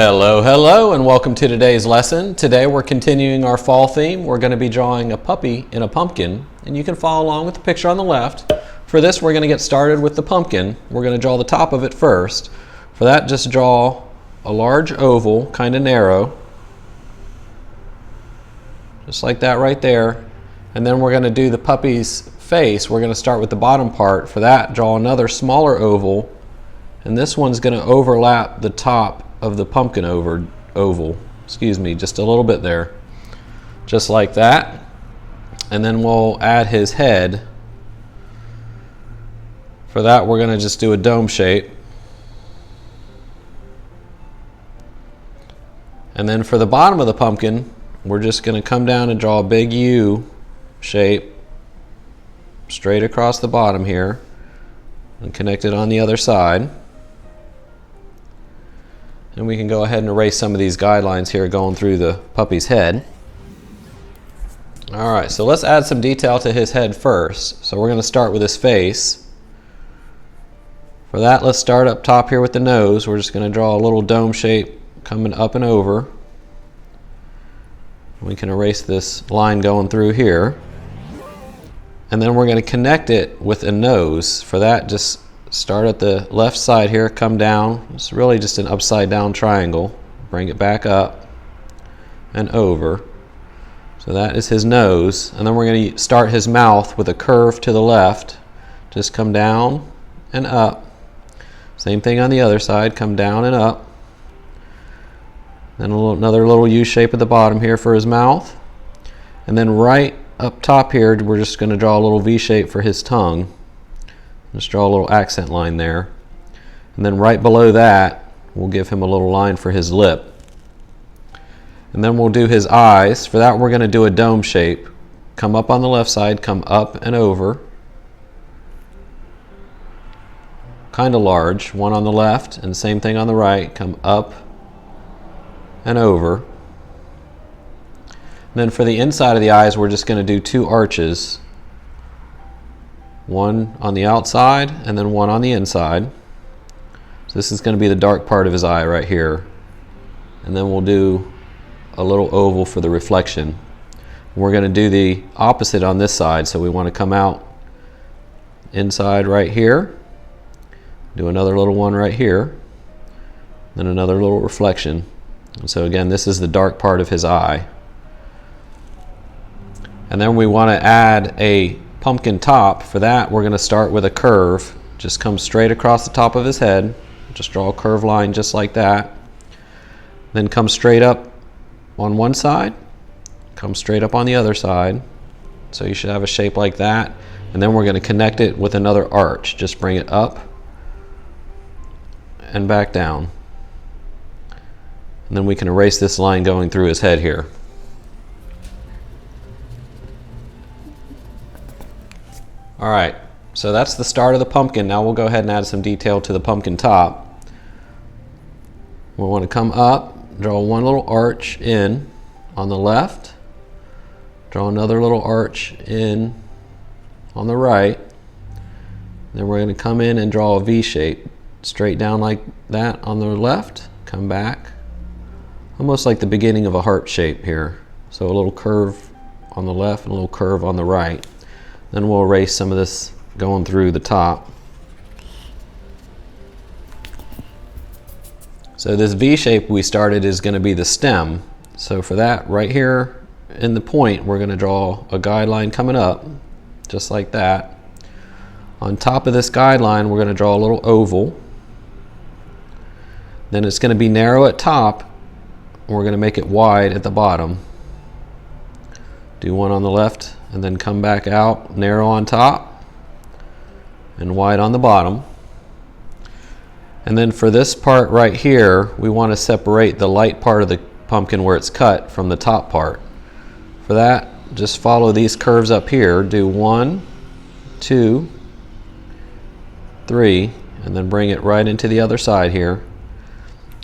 Hello, hello, and welcome to today's lesson. Today we're continuing our fall theme. We're going to be drawing a puppy in a pumpkin, and you can follow along with the picture on the left. For this, we're going to get started with the pumpkin. We're going to draw the top of it first. For that, just draw a large oval, kind of narrow, just like that right there. And then we're going to do the puppy's face. We're going to start with the bottom part. For that, draw another smaller oval, and this one's going to overlap the top of the pumpkin oval, just a little bit there, just like that. And then we'll add his head. For that, we're going to just do a dome shape. And then for the bottom of the pumpkin, we're just going to come down and draw a big U shape straight across the bottom here and connect it on the other side. And we can go ahead and erase some of these guidelines here going through the puppy's head. Alright, so let's add some detail to his head first. So we're going to start with his face. For that, let's start up top here with the nose. We're just going to draw a little dome shape coming up and over. We can erase this line going through here. And then we're going to connect it with a nose. For that, just start at the left side here, come down. It's really just an upside down triangle. Bring it back up and over. So that is his nose. And then we're going to start his mouth with a curve to the left. Just come down and up. Same thing on the other side, come down and up. Then another little U shape at the bottom here for his mouth. And then right up top here, we're just going to draw a little V shape for his tongue. Just draw a little accent line there. And then right below that, we'll give him a little line for his lip. And then we'll do his eyes. For that, we're going to do a dome shape. Come up on the left side, come up and over. Kind of large. One on the left, and same thing on the right. Come up and over. And then for the inside of the eyes, we're just going to do two arches. One on the outside and then one on the inside. So this is going to be the dark part of his eye right here. And then we'll do a little oval for the reflection. We're going to do the opposite on this side, so we want to come out inside right here. Do another little one right here. Then another little reflection. And so again, this is the dark part of his eye. And then we want to add a pumpkin top. For that, we're going to start with a curve. Just come straight across the top of his head. Just draw a curved line just like that. Then come straight up on one side. Come straight up on the other side. So you should have a shape like that. And then we're going to connect it with another arch. Just bring it up and back down. And then we can erase this line going through his head here. Alright, so that's the start of the pumpkin. Now we'll go ahead and add some detail to the pumpkin top. We want to come up, draw one little arch in on the left, draw another little arch in on the right. Then we're going to come in and draw a V shape, straight down like that on the left, come back, almost like the beginning of a heart shape here. So a little curve on the left and a little curve on the right. Then we'll erase some of this going through the top. So this V shape we started is going to be the stem. So for that, right here in the point, we're going to draw a guideline coming up, just like that. On top of this guideline, we're going to draw a little oval. Then it's going to be narrow at top, and we're going to make it wide at the bottom. Do one on the left, and then come back out, narrow on top, and wide on the bottom. And then for this part right here, we want to separate the light part of the pumpkin where it's cut from the top part. For that, just follow these curves up here. Do 1, 2, 3, and then bring it right into the other side here.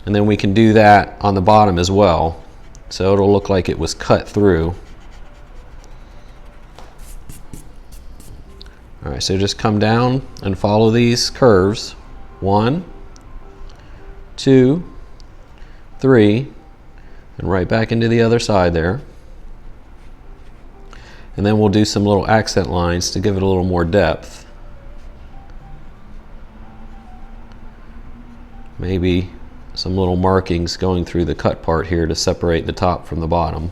And then we can do that on the bottom as well. So it'll look like it was cut through. Alright, so just come down and follow these curves. 1, 2, 3, and right back into the other side there. And then we'll do some little accent lines to give it a little more depth. Maybe some little markings going through the cut part here to separate the top from the bottom.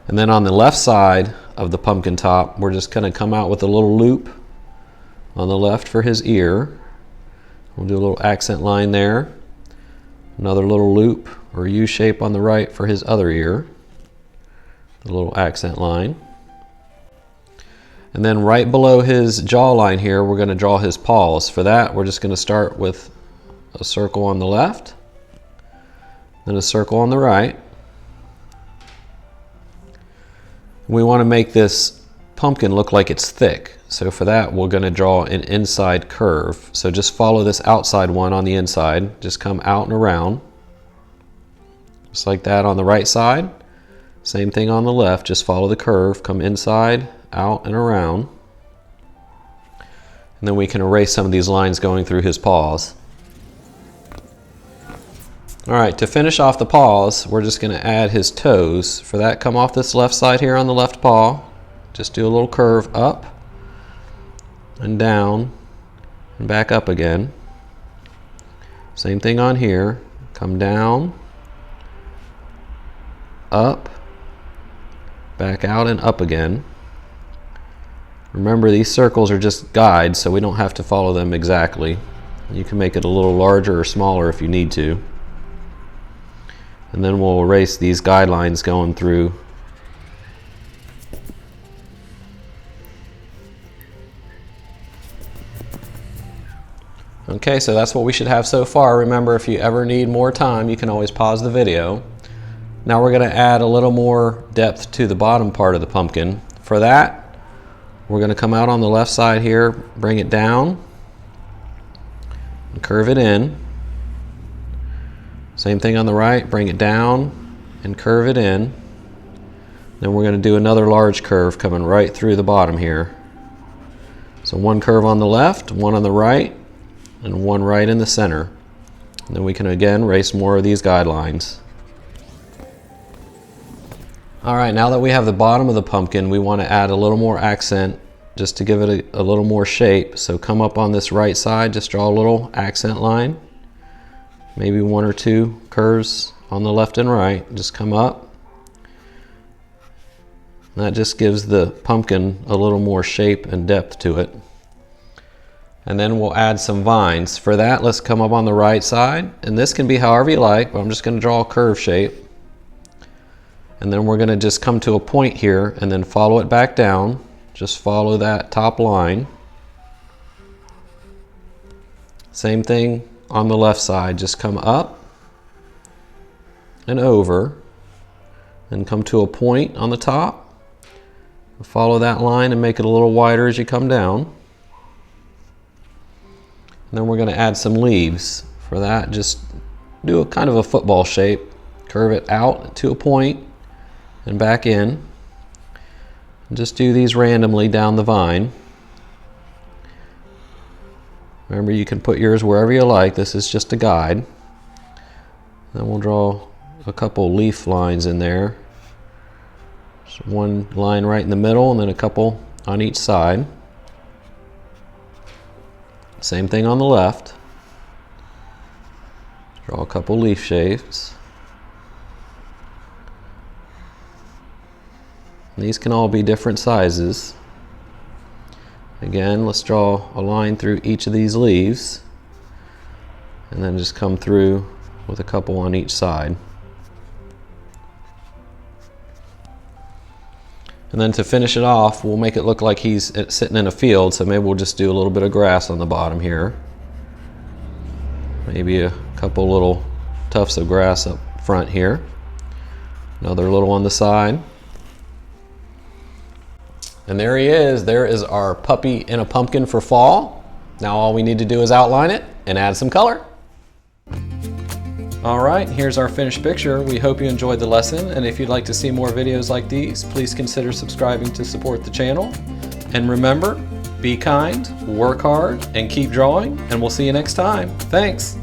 And then on the left side of the pumpkin top, we're just going to come out with a little loop on the left for his ear. We'll do a little accent line there. Another little loop or U shape on the right for his other ear. A little accent line. And then right below his jawline here, we're going to draw his paws. For that, we're just going to start with a circle on the left, then a circle on the right. We want to make this pumpkin look like it's thick. So for that, we're going to draw an inside curve. So just follow this outside one on the inside. Just come out and around. Just like that on the right side. Same thing on the left. Just follow the curve. Come inside, out, and around. And then we can erase some of these lines going through his paws. All right, to finish off the paws, we're just going to add his toes. For that, come off this left side here on the left paw. Just do a little curve up and down and back up again. Same thing on here. Come down, up, back out and up again. Remember, these circles are just guides, so we don't have to follow them exactly. You can make it a little larger or smaller if you need to. And then we'll erase these guidelines going through. Okay, so that's what we should have so far. Remember, if you ever need more time, you can always pause the video. Now we're going to add a little more depth to the bottom part of the pumpkin. For that, we're going to come out on the left side here, bring it down, and curve it in. Same thing on the right, bring it down and curve it in. Then we're going to do another large curve coming right through the bottom here. So one curve on the left, one on the right, and one right in the center. And then we can again erase more of these guidelines. All right, now that we have the bottom of the pumpkin, we want to add a little more accent just to give it a little more shape. So come up on this right side, just draw a little accent line. Maybe one or two curves on the left and right. Just come up. And that just gives the pumpkin a little more shape and depth to it. And then we'll add some vines. For that, let's come up on the right side. And this can be however you like, but I'm just going to draw a curve shape. And then we're going to just come to a point here and then follow it back down. Just follow that top line. Same thing on the left side, just come up and over and come to a point on the top. Follow that line and make it a little wider as you come down. And then we're going to add some leaves. For that, just do a kind of a football shape. Curve it out to a point and back in. And just do these randomly down the vine. Remember, you can put yours wherever you like. This is just a guide. Then we'll draw a couple leaf lines in there. So one line right in the middle and then a couple on each side. Same thing on the left. Draw a couple leaf shapes. And these can all be different sizes. Again, let's draw a line through each of these leaves and then just come through with a couple on each side. And then to finish it off, we'll make it look like he's sitting in a field, so maybe we'll just do a little bit of grass on the bottom here. Maybe a couple little tufts of grass up front here. Another little on the side. And there he is. There is our puppy in a pumpkin for fall. Now all we need to do is outline it and add some color. All right, here's our finished picture. We hope you enjoyed the lesson, and if you'd like to see more videos like these, please consider subscribing to support the channel. And remember, be kind, work hard, and keep drawing, and we'll see you next time. Thanks.